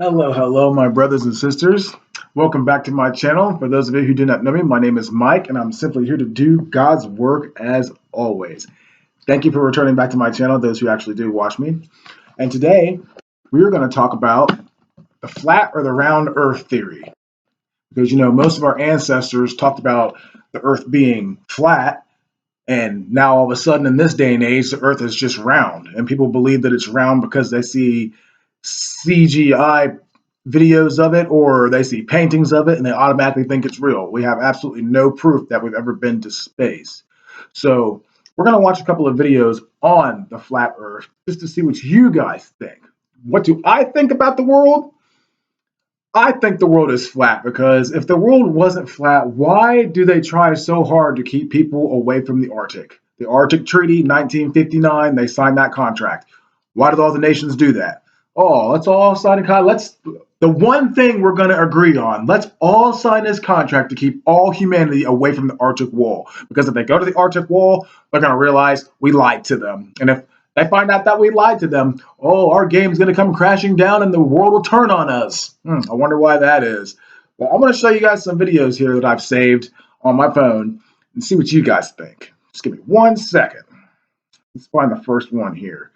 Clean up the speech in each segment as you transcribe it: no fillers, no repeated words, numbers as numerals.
Hello, my brothers and sisters. Welcome back to my channel. For those of you who do not know me, my name is Mike, and I'm simply here to do God's work as always. Thank you for returning back to my channel, those who actually do watch me. And today, we are going to talk about the flat or the round earth theory. Because, most of our ancestors talked about the earth being flat, and now all of a sudden in this day and age, the earth is just round. And people believe that it's round because they see CGI videos of it or they see paintings of it and they automatically think it's real. We have absolutely no proof that we've ever been to space. So we're going to watch a couple of videos on the flat earth just to see what you guys think. What do I think about the world? I think the world is flat because if the world wasn't flat, why do they try so hard to keep people away from the Arctic? The Arctic Treaty, 1959, they signed that contract. Why did all the nations do that? Oh, let's all sign a contract. The one thing we're going to agree on, let's all sign this contract to keep all humanity away from the Arctic Wall. Because if they go to the Arctic Wall, they're going to realize we lied to them. And if they find out that we lied to them, oh, our game's going to come crashing down and the world will turn on us. I wonder why that is. Well, I'm going to show you guys some videos here that I've saved on my phone and see what you guys think. Just give me 1 second. Let's find the first one here.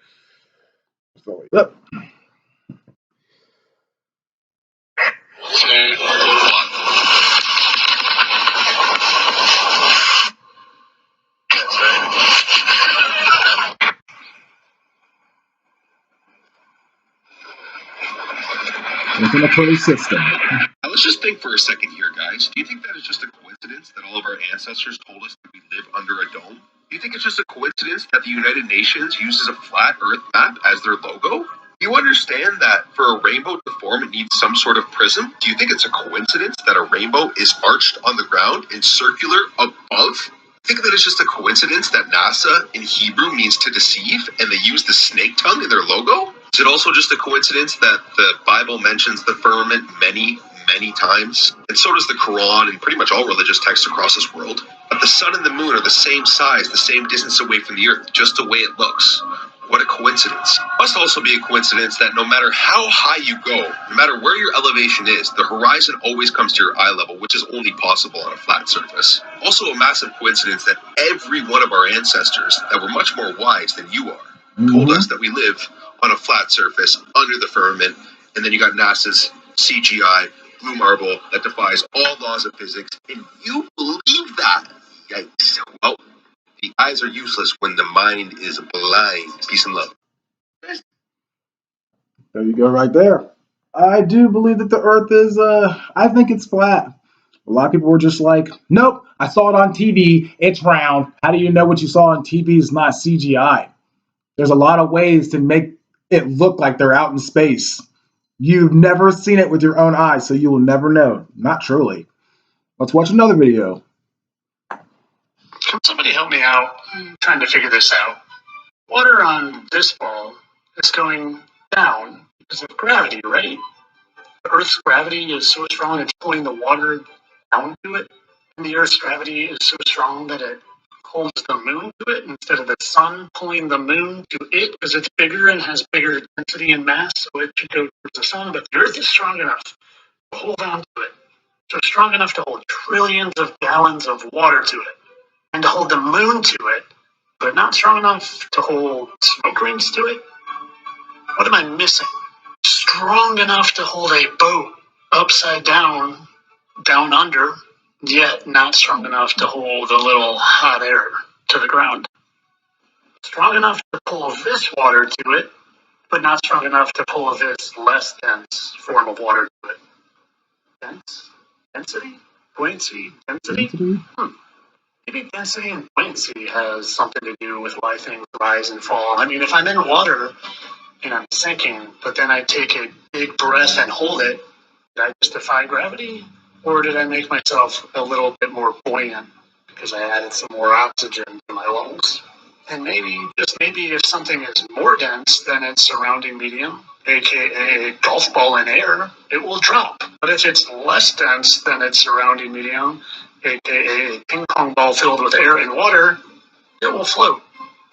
So, look. Within a closed system. Now let's just think for a second here, guys. Do you think that is just a coincidence that all of our ancestors told us that we live under a dome? Do you think it's just a coincidence that the United Nations uses a flat Earth map as their logo? Do you understand that for a rainbow to form, it needs some sort of prism? Do you think it's a coincidence that a rainbow is arched on the ground and circular above? Think that it's just a coincidence that NASA in Hebrew means to deceive and they use the snake tongue in their logo? Is it also just a coincidence that the Bible mentions the firmament many times? And so does the Quran and pretty much all religious texts across this world. But the sun and the moon are the same size, the same distance away from the earth, just the way it looks. What a coincidence. Must also be a coincidence that no matter how high you go, no matter where your elevation is, the horizon always comes to your eye level, which is only possible on a flat surface. Also a massive coincidence that every one of our ancestors that were much more wise than you are told us that we live on a flat surface under the firmament, and then you got NASA's CGI blue marble that defies all laws of physics, and you believe that? Yikes. Well, the eyes are useless when the mind is blind. Peace and love. There you go right there. I do believe that the earth is, I think it's flat. A lot of people were just like, nope, I saw it on TV, it's round. How do you know what you saw on TV is not CGI? There's a lot of ways to make it look like they're out in space. You've never seen it with your own eyes, so you will never know. Not truly. Let's watch another video. Can somebody help me out? I'm trying to figure this out. Water on this ball is going down because of gravity, right? The Earth's gravity is so strong it's pulling the water down to it. And the Earth's gravity is so strong that it holds the moon to it instead of the sun pulling the moon to it because it's bigger and has bigger density and mass, so it should go towards the sun. But the Earth is strong enough to hold on to it. So strong enough to hold trillions of gallons of water to it and to hold the moon to it, but not strong enough to hold smoke rings to it? What am I missing? Strong enough to hold a boat upside down, down under, yet not strong enough to hold a little hot air to the ground. Strong enough to pull this water to it, but not strong enough to pull this less dense form of water to it. Dense? Density? Buoyancy? Density? Maybe density and buoyancy has something to do with why things rise and fall. I mean, if I'm in water and I'm sinking, but then I take a big breath and hold it, did I just defy gravity? Or did I make myself a little bit more buoyant because I added some more oxygen to my lungs? And maybe, just maybe, if something is more dense than its surrounding medium, aka a golf ball in air, it will drop. But if it's less dense than its surrounding medium, aka a ping pong ball filled with air and water, it will float.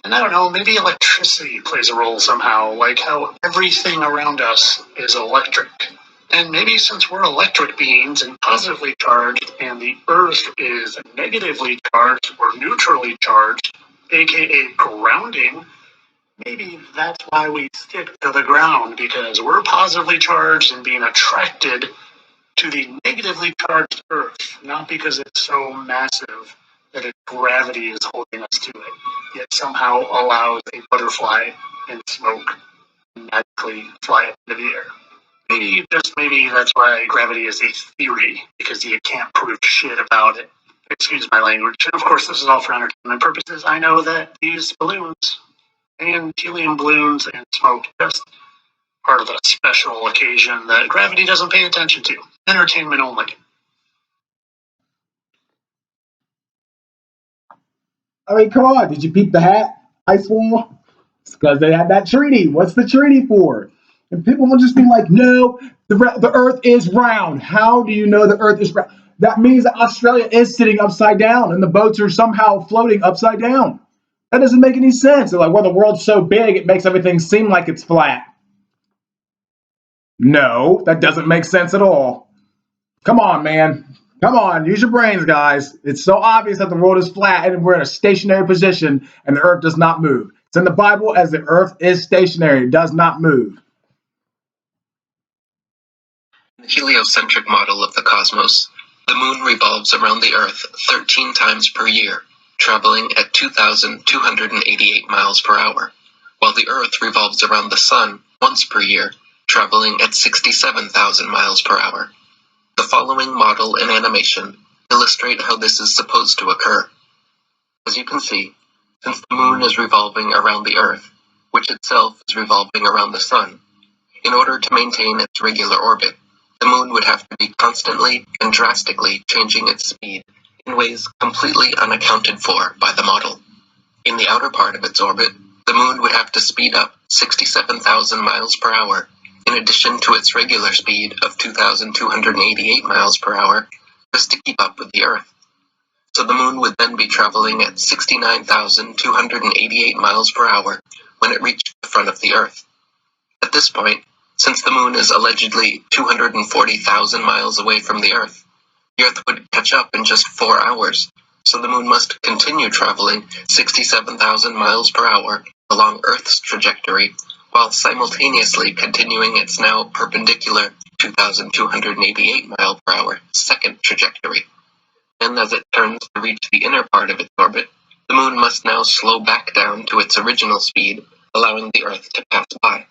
And I don't know, maybe electricity plays a role somehow, like how everything around us is electric. And maybe since we're electric beings and positively charged, and the Earth is negatively charged or neutrally charged, aka grounding, maybe that's why we stick to the ground, because we're positively charged and being attracted to the negatively charged Earth, not because it's so massive that its gravity is holding us to it, yet somehow allows a butterfly and smoke magically fly up into the air. Maybe, just maybe, that's why gravity is a theory, because you can't prove shit about it. Excuse my language. And of course, this is all for entertainment purposes. I know that these balloons and helium balloons and smoke just part of a special occasion that gravity doesn't pay attention to. Entertainment only. I mean, come on. Did you peep the hat, Ice Wall? It's because they had that treaty. What's the treaty for? And people will just be like, no, the Earth is round. How do you know the Earth is round? That means that Australia is sitting upside down and the boats are somehow floating upside down. That doesn't make any sense. They're like, well, the world's so big, it makes everything seem like it's flat. No, that doesn't make sense at all. Come on, man. Come on, use your brains, guys. It's so obvious that the world is flat and we're in a stationary position and the earth does not move. It's in the Bible as the earth is stationary, it does not move. In the heliocentric model of the cosmos, the moon revolves around the earth 13 times per year, traveling at 2,288 miles per hour, while the earth revolves around the sun once per year, traveling at 67,000 miles per hour. The following model and animation illustrate how this is supposed to occur. As you can see, since the moon is revolving around the earth, which itself is revolving around the sun, in order to maintain its regular orbit, the moon would have to be constantly and drastically changing its speed in ways completely unaccounted for by the model. In the outer part of its orbit, the moon would have to speed up 67,000 miles per hour in addition to its regular speed of 2,288 miles per hour just to keep up with the Earth. So the moon would then be traveling at 69,288 miles per hour when it reached the front of the Earth. At this point, since the moon is allegedly 240,000 miles away from the Earth would catch up in just 4 hours, so the moon must continue traveling 67,000 miles per hour along Earth's trajectory while simultaneously continuing its now perpendicular 2,288 mile per hour second trajectory. Then as it turns to reach the inner part of its orbit, the moon must now slow back down to its original speed, allowing the Earth to pass by.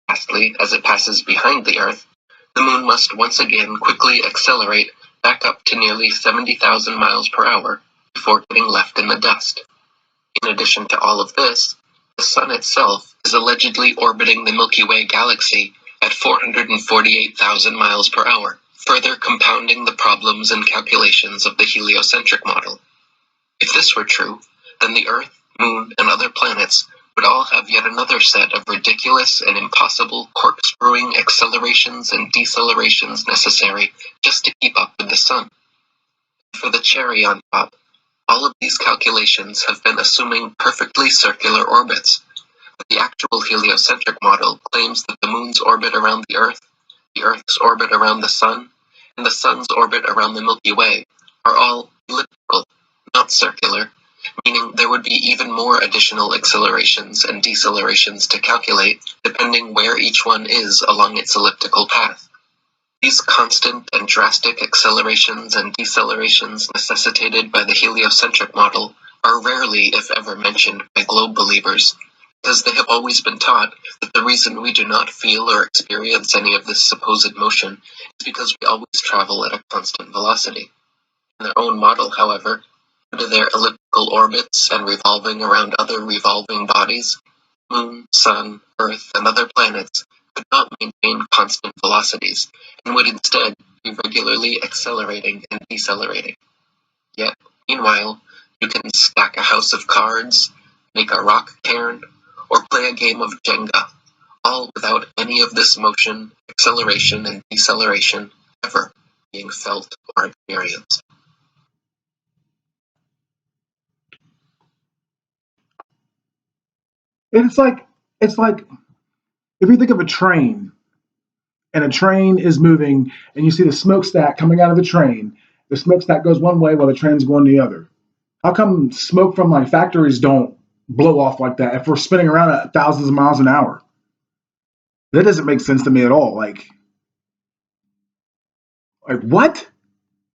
Lastly, as it passes behind the Earth, the moon must once again quickly accelerate back up to nearly 70,000 miles per hour before getting left in the dust. In addition to all of this, the Sun itself is allegedly orbiting the Milky Way galaxy at 448,000 miles per hour, further compounding the problems and calculations of the heliocentric model. If this were true, then the Earth, Moon, and other planets would all have yet another set of ridiculous and impossible corkscrewing accelerations and decelerations necessary just to keep up with the Sun. For the cherry on top, all of these calculations have been assuming perfectly circular orbits, but the actual heliocentric model claims that the Moon's orbit around the Earth's orbit around the Sun, and the Sun's orbit around the Milky Way are all elliptical, not circular, meaning there would be even more additional accelerations and decelerations to calculate depending where each one is along its elliptical path. These constant and drastic accelerations and decelerations necessitated by the heliocentric model are rarely, if ever, mentioned by globe believers, because they have always been taught that the reason we do not feel or experience any of this supposed motion is because we always travel at a constant velocity. In their own model, however, due to their elliptical orbits and revolving around other revolving bodies, Moon, Sun, Earth, and other planets could not maintain constant velocities, and would instead be regularly accelerating and decelerating. Yet, meanwhile, you can stack a house of cards, make a rock cairn, or play a game of Jenga, all without any of this motion, acceleration, and deceleration ever being felt or experienced. . And it's like if you think of a train, and a train is moving, and you see the smokestack coming out of the train. The smokestack goes one way while the train's going the other. How come smoke from like factories don't blow off like that if we're spinning around at thousands of miles an hour? That doesn't make sense to me at all. Like what?